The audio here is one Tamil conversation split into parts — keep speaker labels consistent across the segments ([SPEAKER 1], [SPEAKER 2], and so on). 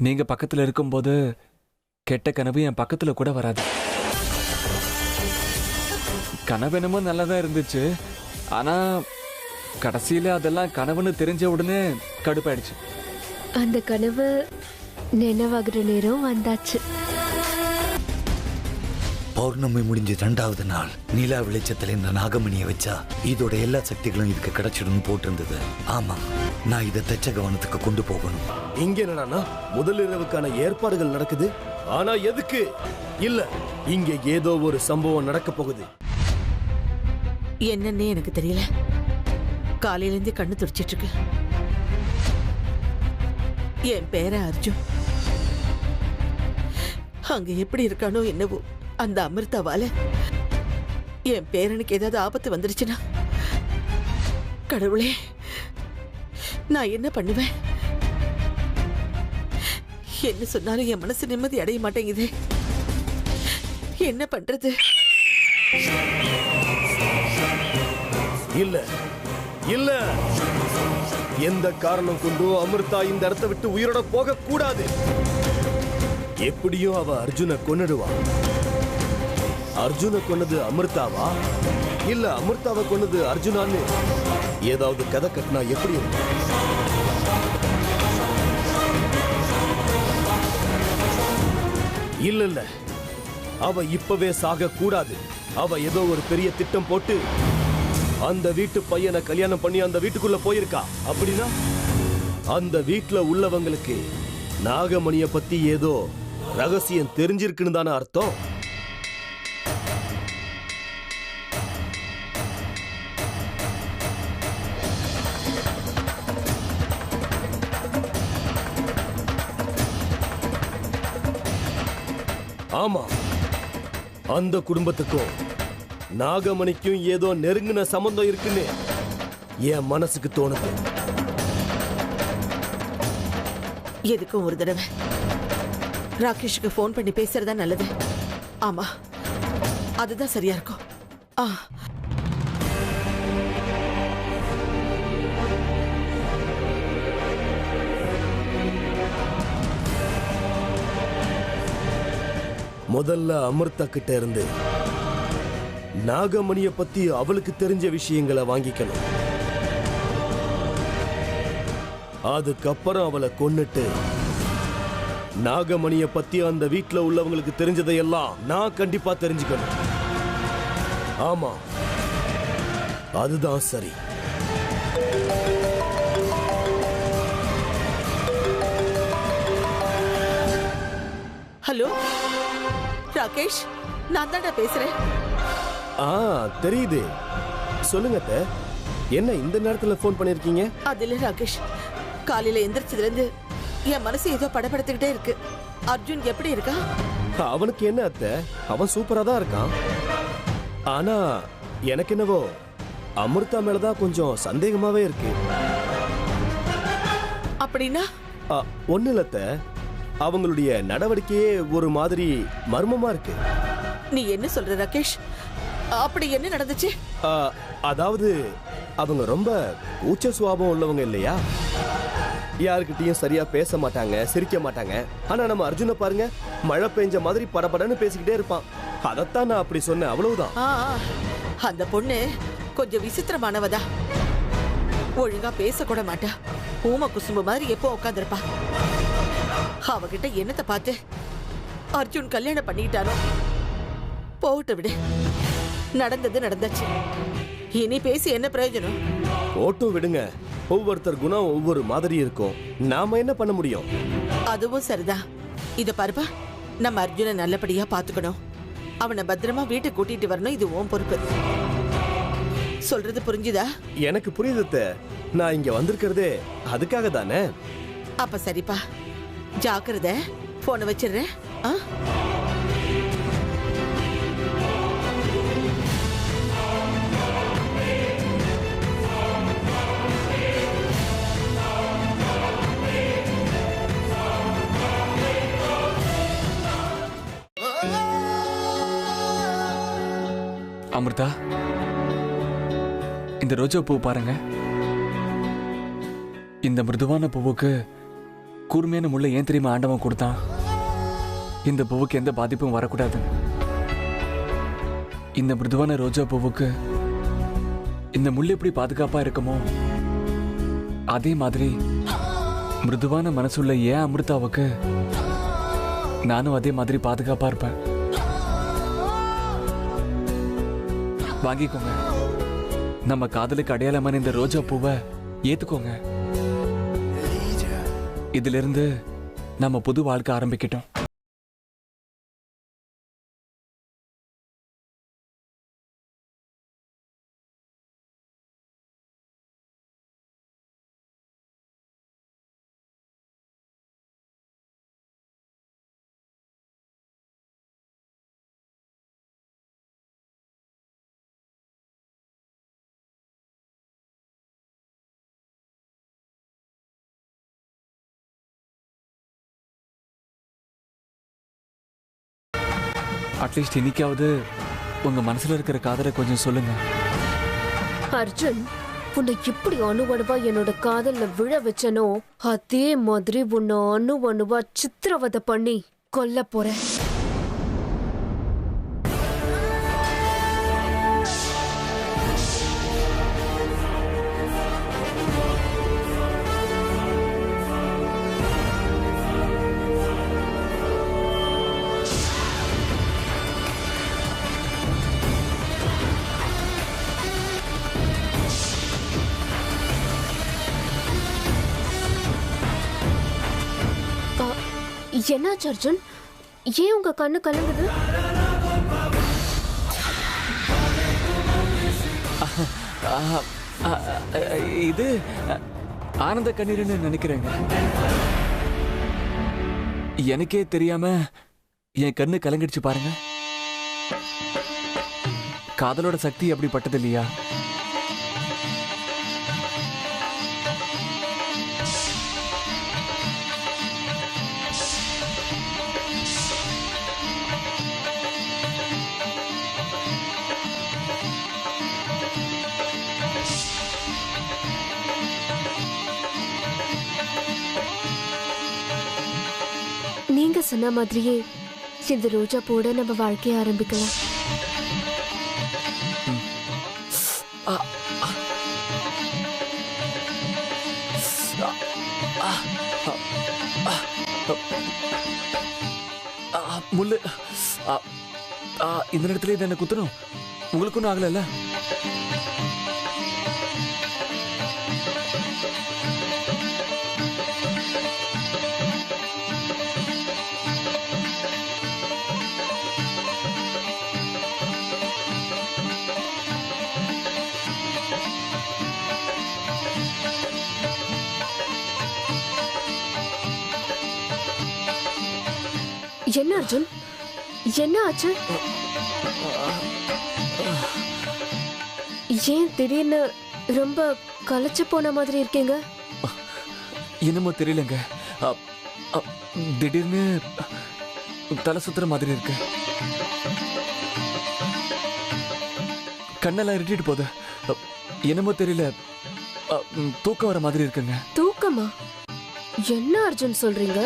[SPEAKER 1] நீங்க பக்கத்துல இருக்கும்போது கெட்ட கனவு என் பக்கத்துல கூட வராது. கனவு என்னமோ நல்லதா இருந்துச்சு, ஆனா கடைசியில அதெல்லாம் கனவுன்னு தெரிஞ்ச உடனே கடுப்பாயிடுச்சு.
[SPEAKER 2] அந்த கனவு நினைவாகிற நேரம் வந்தாச்சு.
[SPEAKER 3] பௌர்ணமி முடிஞ்ச 2வது நாள் நிலா வெளிச்சத்துல இந்த நாகமணியை வச்சா இதோட எல்லா சக்திகளும் இதுக்கு கிடைச்சிடும் போட்டிருந்தது. ஆமா, நான் இதை தச்ச கவனத்துக்கு கொண்டு போகணும்.
[SPEAKER 4] இங்க என்னன்னா முதல் இரவுக்கான ஏற்பாடுகள் நடக்குது. ஆனா எதுக்கு இல்ல, இங்க ஏதோ ஒரு சம்பவம் நடக்க போகுது.
[SPEAKER 5] என்னன்னே எனக்கு தெரியல. காலையில இருந்து கண்ணு துடிச்சிட்டு இருக்கு. என் பேர அர்ஜுன் அங்க எப்படி இருக்கானோ என்னவோ. அந்த அமிர்தாவால என் பேரனுக்கு ஏதாவது ஆபத்து வந்துருச்சுன்னா கடவுளே, நான் என்ன பண்ணுவேன்? என்ன சொன்னாலும் என் மனசு நிம்மதி அடைய மாட்டேங்குது. என்ன பண்றது?
[SPEAKER 4] இல்ல இல்ல, எந்த காரணம் கொண்டோ அமிர்தா இந்த இடத்தை விட்டு உயிரோட போக கூடாது. எப்படியும் அவ அர்ஜுனை கொன்னுடுவா. அர்ஜுனை கொன்னது அமிர்தாவா இல்ல அமிர்தாவை கொன்னது அர்ஜுனான்னு ஏதாவது கதை கட்டினா எப்படி இருக்கும்? இல்ல இல்ல, அவ இப்பவே சாக கூடாது. அவ ஏதோ ஒரு பெரிய திட்டம் போட்டு அந்த வீட்டு பையனை கல்யாணம் பண்ணி அந்த வீட்டுக்குள்ள போயிருக்கா. அப்படின்னா அந்த வீட்டுல உள்ளவங்களுக்கு நாகமணிய பத்தி ஏதோ ரகசியம் தெரிஞ்சிருக்குன்னு தானே அர்த்தம். ஆமா, அந்த குடும்பத்துக்கும் நாகமணிக்கும் ஏதோ நெருங்கின சம்பந்தம் இருக்குன்னு என் மனசுக்கு தோணுது.
[SPEAKER 5] எதுக்கும் ஒரு தடவை ராகேஷுக்கு போன் பண்ணி பேசுறதா நல்லது. ஆமா, அதுதான் சரியா இருக்கும்.
[SPEAKER 4] முதல்ல அமிர்தா கிட்ட இருந்து நாகமணிய பத்தி அவளுக்கு தெரிஞ்ச விஷயங்களை வாங்கிக்கணும். அதுக்கப்புறம் அவளை கொன்னுட்டு நாகமணிய பத்தி அந்த வீட்டுல உள்ளவங்களுக்கு தெரிஞ்சதையெல்லாம் நான் கண்டிப்பா தெரிஞ்சுக்கணும். ஆமா, அதுதான் சரி.
[SPEAKER 5] ஹலோ ராகேஷ், நான் தான்டா பேசுறேன்.
[SPEAKER 4] தெரியுது, சொல்லுங்க. என்ன இந்த நேரத்துல போன் பண்ணிருக்கீங்க?
[SPEAKER 5] அதுல ராகேஷ், காலையில எந்திரிச்சதுல இருந்து என் மனசு ஏதோ படபடத்துக்கிட்டே இருக்கு. அர்ஜுன் எப்படி இருக்கா?
[SPEAKER 4] அவனுக்கு என்ன அத்தை, அவன் சூப்பரா தான் இருக்கான். ஆனா எனக்கு என்னவோ அமிர்தா மேலதான் கொஞ்சம் சந்தேகமாவே இருக்கு.
[SPEAKER 5] அப்படின்னா?
[SPEAKER 4] ஒண்ணு இல்ல அத்தை, அவங்களுடைய நடவடிக்கையே ஒரு மாதிரி மர்மமா இருக்கு.
[SPEAKER 5] நீ என்ன சொல்ற ராகேஷ்? அப்படி என்ன நடந்துச்சு?
[SPEAKER 4] அதாவது அவங்க ரொம்ப கூச்ச சுபாவம் உள்ளவங்க இல்லையா? யாருக்கிட்டையும் சரியா பேச மாட்டாங்க, சிரிக்க மாட்டாங்க. ஆனா நம்ம அர்ஜுனை பாருங்க, மழை பெஞ்ச மாதிரி படபடன்னு பேசிக்கிட்டே இருப்பான். அதைத்தான் நான் அப்படி சொன்னேன், அவ்வளவுதான்.
[SPEAKER 5] அந்த பொண்ணு கொஞ்சம் விசித்திரமானவதா. ஒழுங்கா பேசக்கூட மாட்டா. ஊம குசும்பு மாதிரி எப்போ உட்காந்துருப்பா. அவகிட்ட என்னத்தை பார்த்து அர்ஜுன் கல்யாணம் பண்ணிட்டாரோ? போட்டு விடு, நடந்தது நடந்தாச்சு. இனி பேசி என்ன பிரயோஜனம்?
[SPEAKER 4] போட்டும் விடுங்க. ஒவ்வொருத்தர் குணம் ஒவ்வொரு மாதிரி இருக்கும். நாம என்ன பண்ண முடியும்?
[SPEAKER 5] அதுவும் சரிதான். இத பாருப்பா, நம்ம அர்ஜுனை நல்லபடியா பாத்துக்கணும். அவனை பத்திரமா வீட்டுக்கு கூட்டிட்டு வரணும். இது உன் பொறுப்பு. சொல்றது புரிஞ்சுதா?
[SPEAKER 4] எனக்கு புரியுது. நான் இங்க வந்திருக்கிறதே அதுக்காக தானே.
[SPEAKER 5] அப்ப சரிப்பா, ஜாக்கிரதை. போனை வச்சிடுறேன்.
[SPEAKER 1] அமிர்தா, இந்த ரோஜா பூ பாருங்க. இந்த மிருதுவான பூவுக்கு கூர்மையான முள்ள ஏன் தெரியுமா ஆண்டவன் கொடுத்தான்? இந்த பூவுக்கு எந்த பாதிப்பும் வரக்கூடாது. இந்த மிருதுவான ரோஜா பூவுக்கு இந்த முள் எப்படி பாதுகாப்பா இருக்குமோ அதே மாதிரி மிருதுவான மனசுள்ள ஏன் அமிர்தாவுக்கு நானும் அதே மாதிரி பாதுகாப்பா இருப்பேன். வாங்கிக்கோங்க. நம்ம காதலுக்கு அடையாளமான இந்த ரோஜா பூவை ஏத்துக்கோங்க. இதிலிருந்து நம்ம புது வாழ்க்கை ஆரம்பிக்கட்டும். அட்லீஸ்ட் இன்னைக்காவது உங்க மனசுல இருக்கிற காதலை கொஞ்சம் சொல்லுங்க.
[SPEAKER 2] அர்ஜுன், உன்னை எப்படி அணுவணுவா என்னோட காதல்ல விழ வச்சனோ அதே மாதிரி உன்னை அணுவணுவா சித்திரவதை பண்ணி கொல்ல போறேன். என்னாச்சு அர்ஜுன்? ஏன் உங்க கண்ணு கலங்குது?
[SPEAKER 1] இது ஆனந்த கண்ணீர்னு நினைக்கிறேங்க. எனக்கே தெரியாம என் கண்ணு கலங்கிடுச்சு பாருங்க. காதலோட சக்தி அப்படிப்பட்டது இல்லையா?
[SPEAKER 2] நீங்க சொன்ன மாதிரியே இந்த ரோஜா போட நம்ம வாழ்க்கைய ஆரம்பிக்கலாம்.
[SPEAKER 1] முள்ளு இந்த நேரத்துல இது என்ன குத்தணும்? உங்களுக்கு ஒன்றும் ஆகல?
[SPEAKER 2] என்ன அர்ஜுன், என்ன ஆச்சு? ஏன் திடீர்னு ரொம்ப களைச்சு போன மாதிரி இருக்கீங்க?
[SPEAKER 1] என்னமோ தெரியலங்க. திடீர்னு தலை சுத்துற மாதிரி இருக்கு. கண்ணெல்லாம் இருட்டிட்டு போகுது. என்னமோ தெரியல, தூக்கம் வர மாதிரி இருக்குங்க.
[SPEAKER 2] தூக்கமா? என்ன அர்ஜுன் சொல்றீங்க?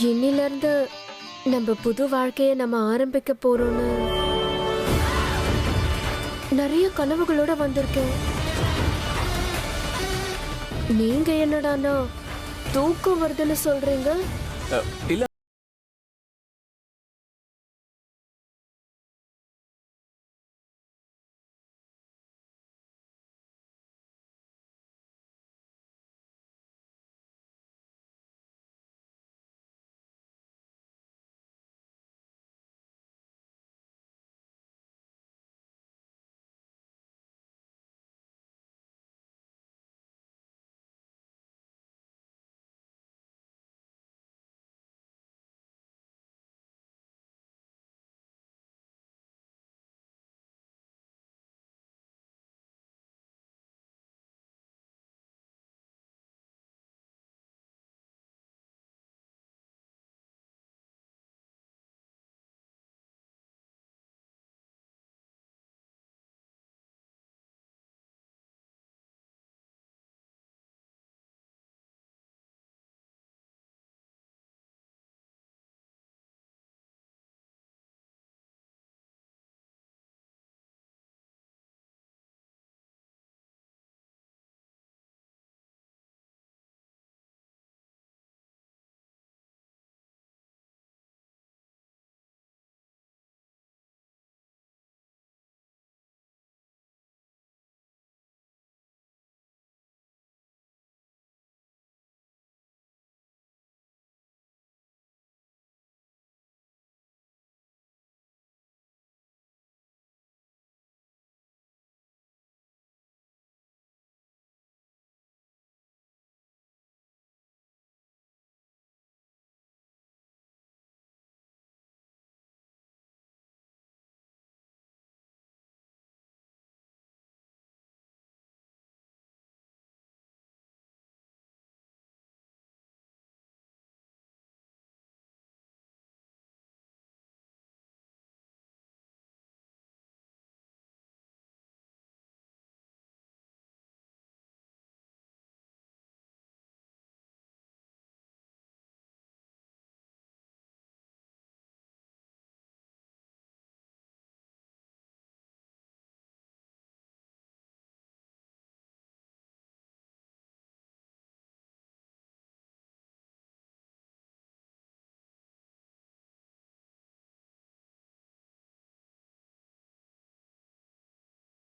[SPEAKER 2] இன்னில இருந்து நம்ம புது வாழ்க்கைய நம்ம ஆரம்பிக்க போறோம்னு நிறைய கனவுகளோட வந்திருக்கேன். நீங்க என்னடானா தூக்கம் வருதுன்னு சொல்றீங்க?
[SPEAKER 1] இல்ல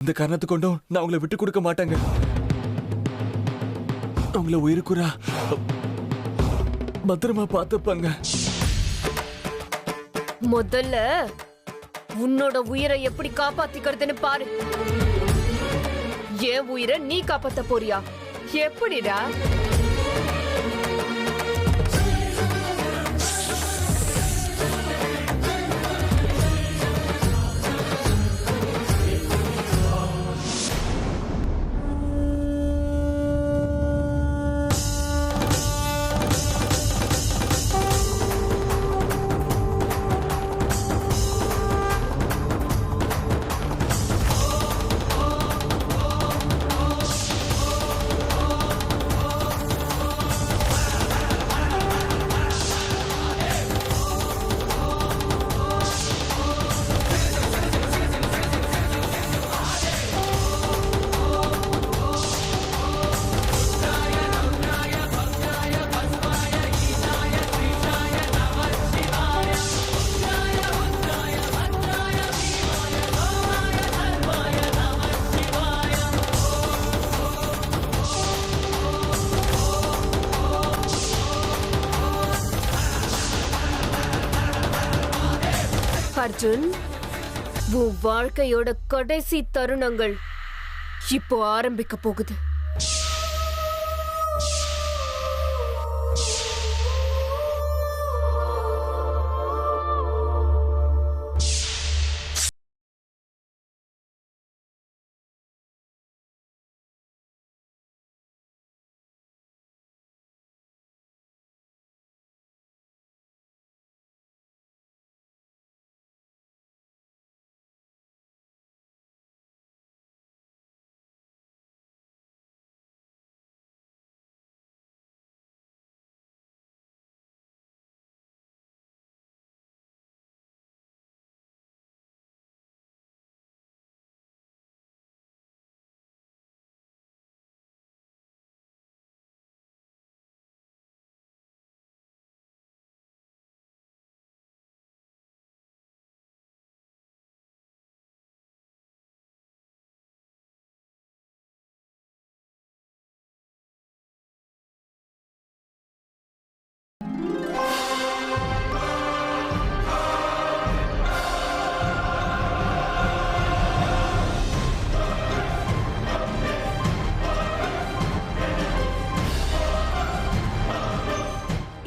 [SPEAKER 1] இந்த காரணத்து கொண்டும் நான் உங்களை விட்டு கொடுக்க மாட்டேங்க. உங்களை உயிருக்குறா பத்திரமா பார்த்துப்பாங்க.
[SPEAKER 2] முதல்ல உன்னோட உயிரை எப்படி காப்பாத்திக்கிறதுன்னு பாரு. என் உயிரை நீ காப்பாத்த போறியா? எப்படிடா? அர்ஜுன், உன் வாழ்க்கையோட கடைசி தருணங்கள் இப்போ ஆரம்பிக்க போகுது.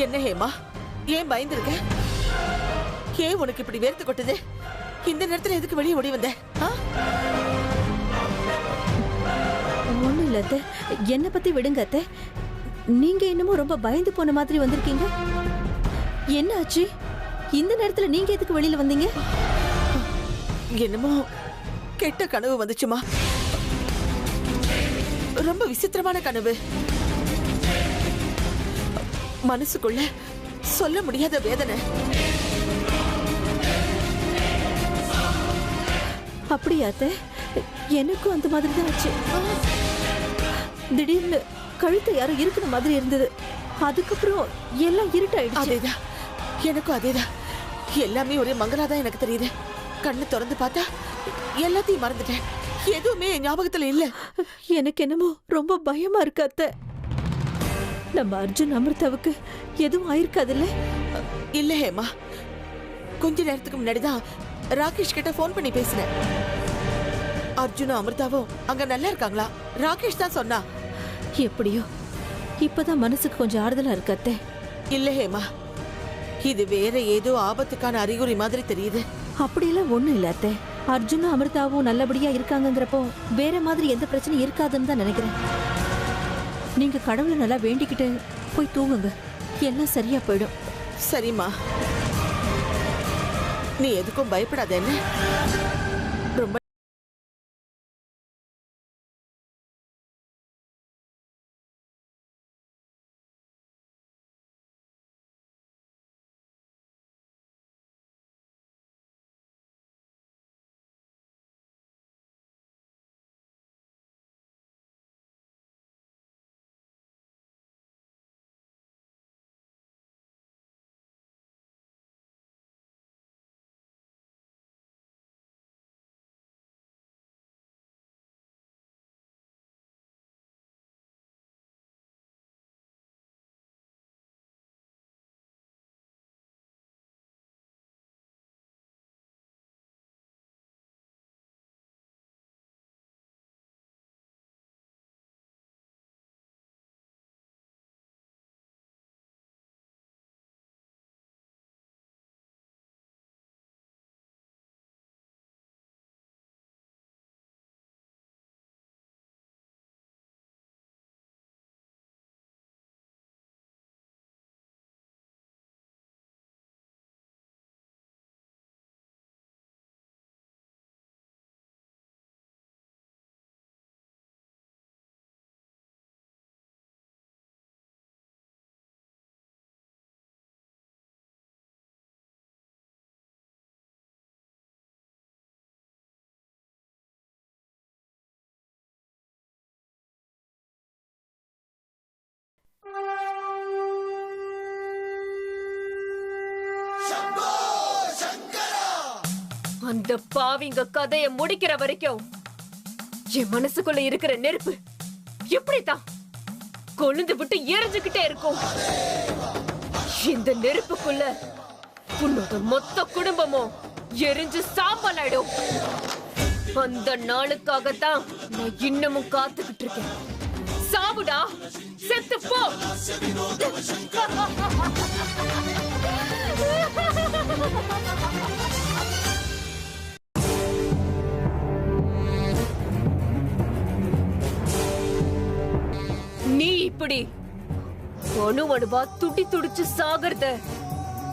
[SPEAKER 5] என்ன ஹேமா, ஏன் பயந்துருக்க? ஏன் உனக்கு இப்படி வேர்த்து கொட்டுது? இந்த நேரத்துல எதுக்கு வெளியே ஓடி வந்த?
[SPEAKER 6] ஒண்ணும் இல்ல அத்தை, என்ன பத்தி விடுங்க அத்தை. நீங்க என்னமோ ரொம்ப பயந்து போன மாதிரி வந்திருக்கீங்க. என்ன ஆச்சு? இந்த நேரத்துல நீங்க எதுக்கு வெளியில வந்தீங்க?
[SPEAKER 5] என்னமோ கெட்ட கனவு வந்துச்சுமா. ரொம்ப விசித்திரமான கனவு. மனசுக்குள்ள சொல்ல முடியாத வேதனை.
[SPEAKER 6] அப்படியா அத்தை? எனக்கும் அந்த மாதிரி தான் ஆச்சு. திடீர்னு கழுத்தை யாரோ இருக்கிற மாதிரி இருந்தது. அதுக்கப்புறம் எல்லாம் இருட்டாயிடுச்சு.
[SPEAKER 5] அதேதான், எனக்கும் அதேதான். எல்லாமே ஒரே மங்களாதான் எனக்கு தெரியுது. கண்ணு திறந்து பார்த்தா எல்லாத்தையும் மறந்துட்டேன். எதுவுமே ஞாபகத்துல இல்ல.
[SPEAKER 6] எனக்கு என்னமோ ரொம்ப பயமா இருக்கு அத்தை. நம்ம அர்ஜுன் அமிர்தாவுக்கு எதுவும் ஆயிருக்காதுல்ல?
[SPEAKER 5] இல்ல ஹேமா, கொஞ்ச நேரத்துக்கு முன்னாடிதான் ராகேஷ் கிட்ட போன் பண்ணி பேசினேன். அர்ஜுனும் அமிர்தாவும் அங்க நல்லா இருக்காங்களா? ராகேஷ் தான் சொன்னா.
[SPEAKER 6] எப்படியோ இப்பதான் மனசுக்கு கொஞ்சம் ஆறுதலா இருக்கு அத்தை.
[SPEAKER 5] இல்ல ஹேமா, இது வேற ஏதோ ஆபத்துக்கான அறிகுறி மாதிரி தெரியுது.
[SPEAKER 6] அப்படியெல்லாம் ஒண்ணும் இல்ல அத்தை. அர்ஜுனும் அமிர்தாவும் நல்லபடியா இருக்காங்கங்கிறப்போ வேற மாதிரி எந்த பிரச்சனையும் இருக்காதுன்னு தான் நினைக்கிறேன். நீங்க கடவுளை நல்லா வேண்டிக்கிட்டு போய் தூங்குங்க, எல்லாம் சரியா போயிடும்.
[SPEAKER 5] சரிம்மா, நீ எதுக்கும் பயப்படாத. என்ன ரொம்ப
[SPEAKER 2] அந்த பாவிங்க கதைய முடிக்கிற வரைக்கும் என் மனசுக்குள்ள இருக்கிற நெருப்பு எப்படித்தான் கொழுந்து விட்டு எரிஞ்சுக்கிட்டே இருக்கும். இந்த நெருப்புக்குள்ள உன்னோட மொத்த குடும்பமும் எரிஞ்சு சாம்பல் ஆயிடும். அந்த நாளுக்காகத்தான் நான் இன்னமும் காத்துக்கிட்டு இருக்கேன். சாவுடா, செத்து போ. நீ இப்படி அணு அணுவா துடி துடிச்சு சாகிறத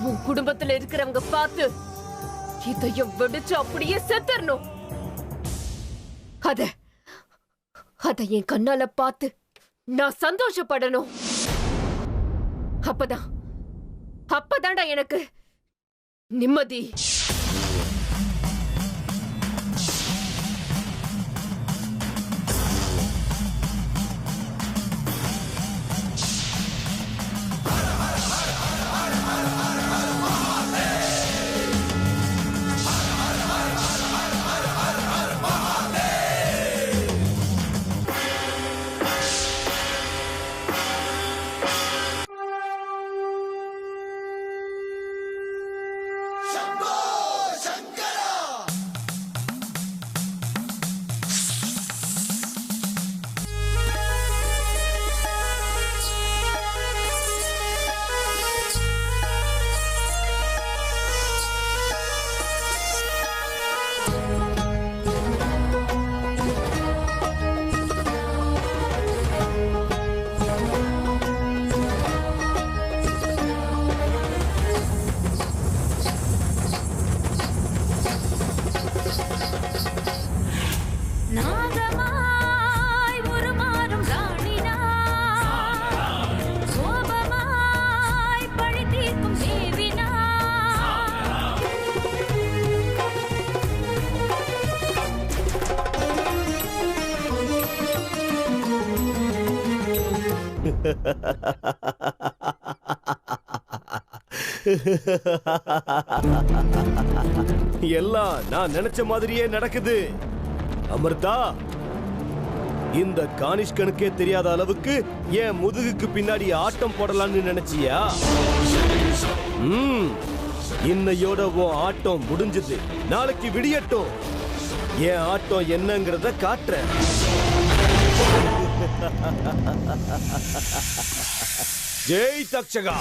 [SPEAKER 2] உன் குடும்பத்துல இருக்கிறவங்க பார்த்து இதயம் வெடிச்சு அப்படியே செத்துறணும். அத என் கண்ணால பார்த்து நான் சந்தோஷப்படணும். அப்பதான்டா எனக்கு நிம்மதி.
[SPEAKER 4] எல்லாம் நான் நினைச்ச மாதிரியே நடக்குது. அமிர்தா, இந்த கானிஷ்கனுக்கே தெரியாத அளவுக்கு என் முதுகுக்கு பின்னாடி ஆட்டம் போடலான்னு நினைச்சியா? இன்னையோட உன் ஆட்டம் முடிஞ்சது. நாளைக்கு விடியட்டும், என் ஆட்டம் என்னங்கிறத காட்டுறேன். ஜெய் தக்ஷகா.